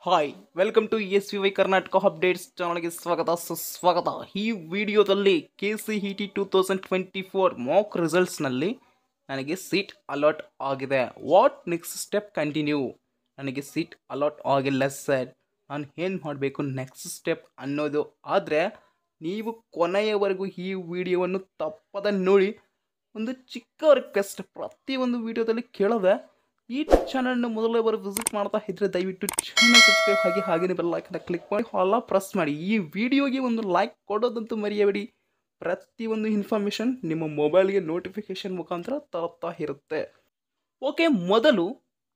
Hi welcome to S V Y Karnataka updates ಚಾನಲ್ಗೆ ಸ್ವಾಗತ ಸುಸ್ವಾಗತ. ಈ ವಿಡಿಯೋದಲ್ಲಿ KCET 2024 ಮಾಕ್ ರಿಸಲ್ಟ್ಸ್ನಲ್ಲಿ ನನಗೆ ಸೀಟ್ ಅಲಾಟ್ ಆಗಿದೆ. What next step continue? ನನಗೆ ಸೀಟ್ ಅಲಾಟ್ ಆಗಿಲ್ಲ ಸರ್, ನಾನು ಏನು ಮಾಡಬೇಕು ನೆಕ್ಸ್ಟ್ ಸ್ಟೆಪ್ ಅನ್ನೋದು. ಆದರೆ ನೀವು ಕೊನೆಯವರೆಗೂ ಈ ವಿಡಿಯೋವನ್ನು ತಪ್ಪದೆ ನೋಡಿ. ಒಂದು ಚಿಕ್ಕ ರಿಕ್ವೆಸ್ಟ್, ಪ್ರತಿಯೊಂದು ವಿಡಿಯೋದಲ್ಲಿ ಕೇಳೋದೆ, ಈ ಚಾನಲ್ನ ಮೊದಲೇ ಬಾರಿ ವಿಸಿಟ್ ಮಾಡ್ತಾ ಇದ್ದರೆ ದಯವಿಟ್ಟು ಚಾನಲ್ ಸಬ್ಸ್ಕ್ರೈಬ್ ಆಗಿ ಹಾಗೆಯೇ ಬೆಲ್ ಐಕಾನ್ ಕ್ಲಿಕ್ ಮಾಡಿ ಆಲ್ ಪ್ರೆಸ್ ಮಾಡಿ. ಈ ವಿಡಿಯೋಗೆ ಒಂದು ಲೈಕ್ ಕೊಡೋದಂತೂ ಮರೆಯಬೇಡಿ. ಪ್ರತಿಯೊಂದು ಇನ್ಫಾರ್ಮೇಷನ್ ನಿಮ್ಮ ಮೊಬೈಲ್ಗೆ ನೋಟಿಫಿಕೇಶನ್ ಮುಖಾಂತರ ತಲುಪ್ತಾ ಇರುತ್ತೆ. ಓಕೆ, ಮೊದಲು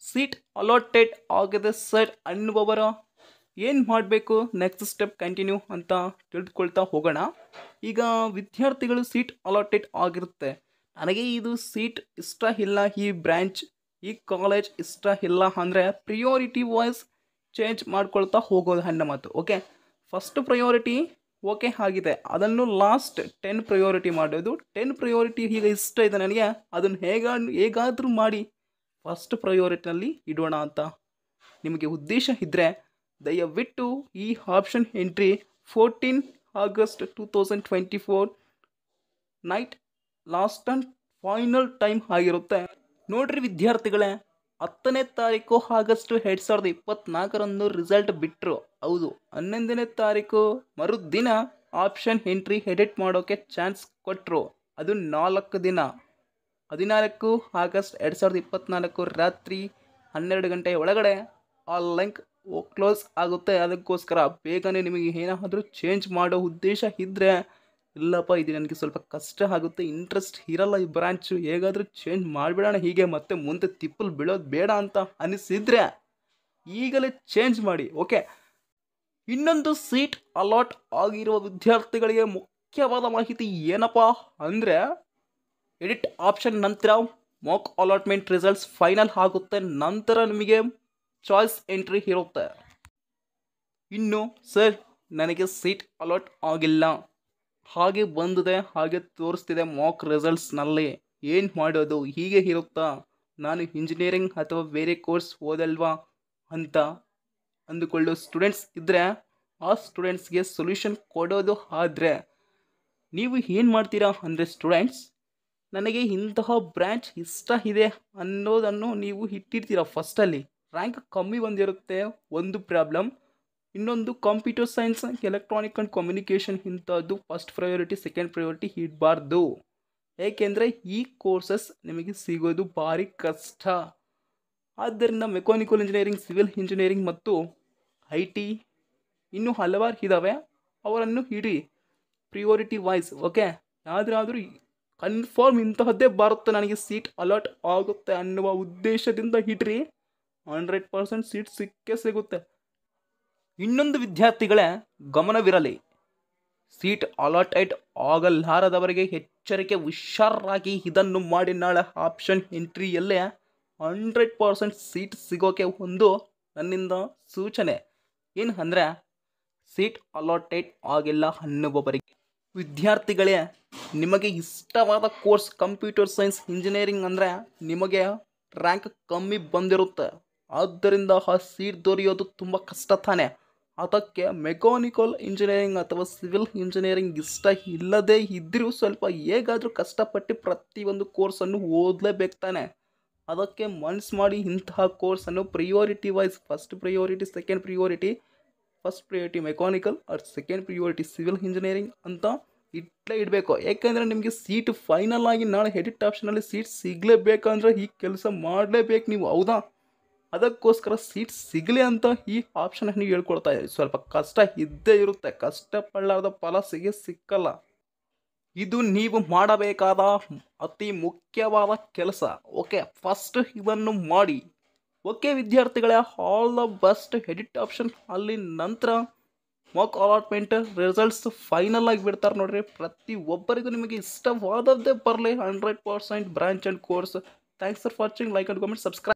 ಸೀಟ್ ಅಲಾಟೆಡ್ ಆಗಿದೆ ಸರ್ ಅನ್ನುವವರ ಏನು ಮಾಡಬೇಕು, ನೆಕ್ಸ್ಟ್ ಸ್ಟೆಪ್ ಕಂಟಿನ್ಯೂ ಅಂತ ತಿಳಿದುಕೊಳ್ತಾ ಹೋಗೋಣ. ಈಗ ವಿದ್ಯಾರ್ಥಿಗಳು ಸೀಟ್ ಅಲಾಟೆಡ್ ಆಗಿರುತ್ತೆ, ನನಗೆ ಇದು ಸೀಟ್ ಇಷ್ಟ ಇಲ್ಲ, ಈ ಬ್ರ್ಯಾಂಚ್ ಈ ಕಾಲೇಜ್ ಇಷ್ಟ ಇಲ್ಲ ಅಂದರೆ ಪ್ರಿಯಾರಿಟಿ ವೈಸ್ ಚೇಂಜ್ ಮಾಡ್ಕೊಳ್ತಾ ಹೋಗೋದು ನನ್ನ ಮಾತು. ಓಕೆ, ಫಸ್ಟ್ ಪ್ರಯಾರಿಟಿ ಓಕೆ ಆಗಿದೆ, ಅದನ್ನು ಲಾಸ್ಟ್ 10 ಪ್ರಯಾರಿಟಿ ಮಾಡೋದು. 10 ಪ್ರಯಾರಿಟಿ ಈಗ ಇಷ್ಟ ಇದೆ ನನಗೆ, ಅದನ್ನು ಹೇಗಾದರೂ ಮಾಡಿ ಫಸ್ಟ್ ಪ್ರಯಾರಿಟಿನಲ್ಲಿ ಇಡೋಣ ಅಂತ ನಿಮಗೆ ಉದ್ದೇಶ ಇದ್ದರೆ ದಯವಿಟ್ಟು ಈ option entry 14 August 2024 night last and final time ಆಗಿರುತ್ತೆ. ನೋಡ್ರಿ ವಿದ್ಯಾರ್ಥಿಗಳೇ, 10ನೇ ತಾರೀಕು ಆಗಸ್ಟ್ 2024ರಂದು ರಿಸಲ್ಟ್ ಬಿಟ್ಟರು. ಹೌದು, 11ನೇ ತಾರೀಕು ಮರುದಿನ ಆಪ್ಷನ್ ಎಂಟ್ರಿ ಎಡಿಟ್ ಮಾಡೋಕ್ಕೆ ಚಾನ್ಸ್ ಕೊಟ್ಟರು. ಅದು 4 ದಿನ, 14 ಆಗಸ್ಟ್ 2024 ರಾತ್ರಿ 12 ಗಂಟೆಯ ಒಳಗಡೆ ಆ ಲಿಂಕ್ ಕ್ಲೋಸ್ ಆಗುತ್ತೆ. ಅದಕ್ಕೋಸ್ಕರ ಬೇಗನೆ ನಿಮಗೆ ಏನಾದರೂ ಚೇಂಜ್ ಮಾಡೋ ಉದ್ದೇಶ ಇದ್ದರೆ, ಇಲ್ಲಪ್ಪ ಇದು ನನಗೆ ಸ್ವಲ್ಪ ಕಷ್ಟ ಆಗುತ್ತೆ, ಇಂಟ್ರೆಸ್ಟ್ ಇರಲ್ಲ ಈ ಬ್ರಾಂಚು, ಹೇಗಾದರೂ ಚೇಂಜ್ ಮಾಡಿಬಿಡೋಣ, ಹೀಗೆ ಮತ್ತೆ ಮುಂದೆ ತಿಪ್ಪಲು ಬೀಳೋದು ಬೇಡ ಅಂತ ಅನಿಸಿದರೆ ಈಗಲೇ ಚೇಂಜ್ ಮಾಡಿ. ಓಕೆ, ಇನ್ನೊಂದು ಸೀಟ್ ಅಲಾಟ್ ಆಗಿರುವ ವಿದ್ಯಾರ್ಥಿಗಳಿಗೆ ಮುಖ್ಯವಾದ ಮಾಹಿತಿ ಏನಪ್ಪ ಅಂದರೆ, ಎಡಿಟ್ ಆಪ್ಷನ್ ನಂತರ ಮಾಕ್ ಅಲಾಟ್ಮೆಂಟ್ ರಿಸಲ್ಟ್ಸ್ ಫೈನಲ್ ಆಗುತ್ತೆ, ನಂತರ ನಿಮಗೆ ಚಾಯ್ಸ್ ಎಂಟ್ರಿ ಇರುತ್ತೆ. ಇನ್ನು ಸರ್ ನನಗೆ ಸೀಟ್ ಅಲಾಟ್ ಆಗಿಲ್ಲ, ಹಾಗೆ ಬಂದಿದೆ, ಹಾಗೆ ತೋರಿಸ್ತಿದೆ ಮಾಕ್ ರಿಸಲ್ಟ್ಸ್ನಲ್ಲಿ, ಏನು ಮಾಡೋದು, ಹೀಗೆ ಇರುತ್ತಾ, ನಾನು ಇಂಜಿನಿಯರಿಂಗ್ ಅಥವಾ ಬೇರೆ ಕೋರ್ಸ್ ಓದಲ್ವಾ ಅಂತ ಅಂದುಕೊಳ್ಳೋ ಸ್ಟೂಡೆಂಟ್ಸ್ ಇದ್ದರೆ ಆ ಸ್ಟೂಡೆಂಟ್ಸ್ಗೆ ಸೊಲ್ಯೂಷನ್ ಕೊಡೋದು. ಆದರೆ ನೀವು ಏನು ಮಾಡ್ತೀರಾ ಅಂದರೆ ಸ್ಟೂಡೆಂಟ್ಸ್, ನನಗೆ ಇಂತಹ ಬ್ರ್ಯಾಂಚ್ ಇಷ್ಟ ಇದೆ ಅನ್ನೋದನ್ನು ನೀವು ಇಟ್ಟಿರ್ತೀರ ಫಸ್ಟಲ್ಲಿ, ರ್ಯಾಂಕ್ ಕಮ್ಮಿ ಬಂದಿರುತ್ತೆ, ಒಂದು ಪ್ರಾಬ್ಲಮ್. ಇನ್ನೊಂದು computer science, electronic and communication ಇಂಥದ್ದು ಫಸ್ಟ್ ಪ್ರಯಾರಿಟಿ ಸೆಕೆಂಡ್ ಪ್ರಯಾರಿಟಿ ಇಡಬಾರ್ದು. ಏಕೆಂದರೆ ಈ ಕೋರ್ಸಸ್ ನಿಮಗೆ ಸಿಗೋದು ಭಾರಿ ಕಷ್ಟ. ಆದ್ದರಿಂದ ಮೆಕ್ಯಾನಿಕಲ್ ಇಂಜಿನಿಯರಿಂಗ್, ಸಿವಿಲ್ ಇಂಜಿನಿಯರಿಂಗ್ ಮತ್ತು IT ಇನ್ನೂ ಹಲವಾರು ಇದ್ದಾವೆ, ಅವರನ್ನು ಇಡಿ ಪ್ರಿಯಾರಿಟಿ ವೈಸ್. ಓಕೆ, ಯಾವುದಾದ್ರೂ ಕನ್ಫರ್ಮ್ ಇಂತಹದ್ದೇ ಬರುತ್ತೆ, ನನಗೆ ಸೀಟ್ ಅಲಾಟ್ ಆಗುತ್ತೆ ಅನ್ನುವ ಉದ್ದೇಶದಿಂದ ಇಡ್ರಿ, 100% ಸೀಟ್ ಸಿಕ್ಕೇ ಸಿಗುತ್ತೆ. ಇನ್ನೊಂದು ವಿದ್ಯಾರ್ಥಿಗಳೇ ಗಮನವಿರಲಿ, ಸೀಟ್ ಅಲಾಟೆಡ್ ಆಗಲಾರದವರಿಗೆ ಎಚ್ಚರಿಕೆ, ಹುಷಾರಾಗಿ ಇದನ್ನು ಮಾಡಿ. ನಾಳೆ ಆಪ್ಷನ್ ಎಂಟ್ರಿಯಲ್ಲೇ 100% ಸೀಟ್ ಸಿಗೋಕೆ ಒಂದು ನನ್ನಿಂದ ಸೂಚನೆ ಏನು ಅಂದರೆ, ಸೀಟ್ ಅಲಾಟೆಡ್ ಆಗಿಲ್ಲ ಅನ್ನುವವರಿಗೆ ವಿದ್ಯಾರ್ಥಿಗಳೇ, ನಿಮಗೆ ಇಷ್ಟವಾದ ಕೋರ್ಸ್ ಕಂಪ್ಯೂಟರ್ ಸೈನ್ಸ್ ಇಂಜಿನಿಯರಿಂಗ್ ಅಂದರೆ ನಿಮಗೆ ರ್ಯಾಂಕ್ ಕಮ್ಮಿ ಬಂದಿರುತ್ತೆ, ಆದ್ದರಿಂದ ಆ ಸೀಟ್ ದೊರೆಯೋದು ತುಂಬ ಕಷ್ಟ ತಾನೆ. ಅದಕ್ಕೆ ಮೆಕ್ಯಾನಿಕಲ್ ಇಂಜಿನಿಯರಿಂಗ್ ಅಥವಾ ಸಿವಿಲ್ ಇಂಜಿನಿಯರಿಂಗ್ ಇಷ್ಟ ಇಲ್ಲದೇ ಇದ್ದರೂ ಸ್ವಲ್ಪ ಹೇಗಾದರೂ ಕಷ್ಟಪಟ್ಟು ಪ್ರತಿಯೊಂದು ಕೋರ್ಸನ್ನು ಓದಲೇಬೇಕು ತಾನೆ. ಅದಕ್ಕೆ ಮನ್ಸು ಮಾಡಿ ಇಂತಹ ಕೋರ್ಸನ್ನು priority wise first priority second priority, first priority mechanical or second priority civil engineering ಅಂತ ಇಡಬೇಕು. ಏಕೆಂದರೆ ನಿಮಗೆ ಸೀಟ್ ಫೈನಲ್ ಆಗಿ ನಾಳೆ ಎಡಿಟ್ ಆಪ್ಷನಲ್ಲಿ ಸೀಟ್ ಸಿಗಲೇಬೇಕಂದ್ರೆ ಈ ಕೆಲಸ ಮಾಡಲೇಬೇಕು ನೀವು, ಹೌದಾ? ಅದಕ್ಕೋಸ್ಕರ ಸೀಟ್ ಸಿಗಲಿ ಅಂತ ಈ ಆಪ್ಷನ್ ನೀವು ಹೇಳ್ಕೊಳ್ತಾ ಇದ್ದೀವಿ. ಸ್ವಲ್ಪ ಕಷ್ಟ ಇದ್ದೇ ಇರುತ್ತೆ, ಕಷ್ಟಪಡಲಾರ್ದ ಫಲ ಸಿಕ್ಕಲ್ಲ. ಇದು ನೀವು ಮಾಡಬೇಕಾದ ಅತಿ ಮುಖ್ಯವಾದ ಕೆಲಸ. ಓಕೆ, ಫಸ್ಟ್ ಇದನ್ನು ಮಾಡಿ. ಓಕೆ ವಿದ್ಯಾರ್ಥಿಗಳೇ, all the best. Edit option ಅಲ್ಲಿ ನಂತರ ಮಾಕ್ ಅಲಾಟ್ಮೆಂಟ್ ರಿಸಲ್ಟ್ಸ್ ಫೈನಲ್ ಆಗಿ ಬಿಡ್ತಾರೆ ನೋಡ್ರಿ. ಪ್ರತಿಯೊಬ್ಬರಿಗೂ ನಿಮಗೆ ಇಷ್ಟವಾದದ್ದೇ ಬರಲಿ, 100% branch and course. Thanks for watching, like and comment, subscribe.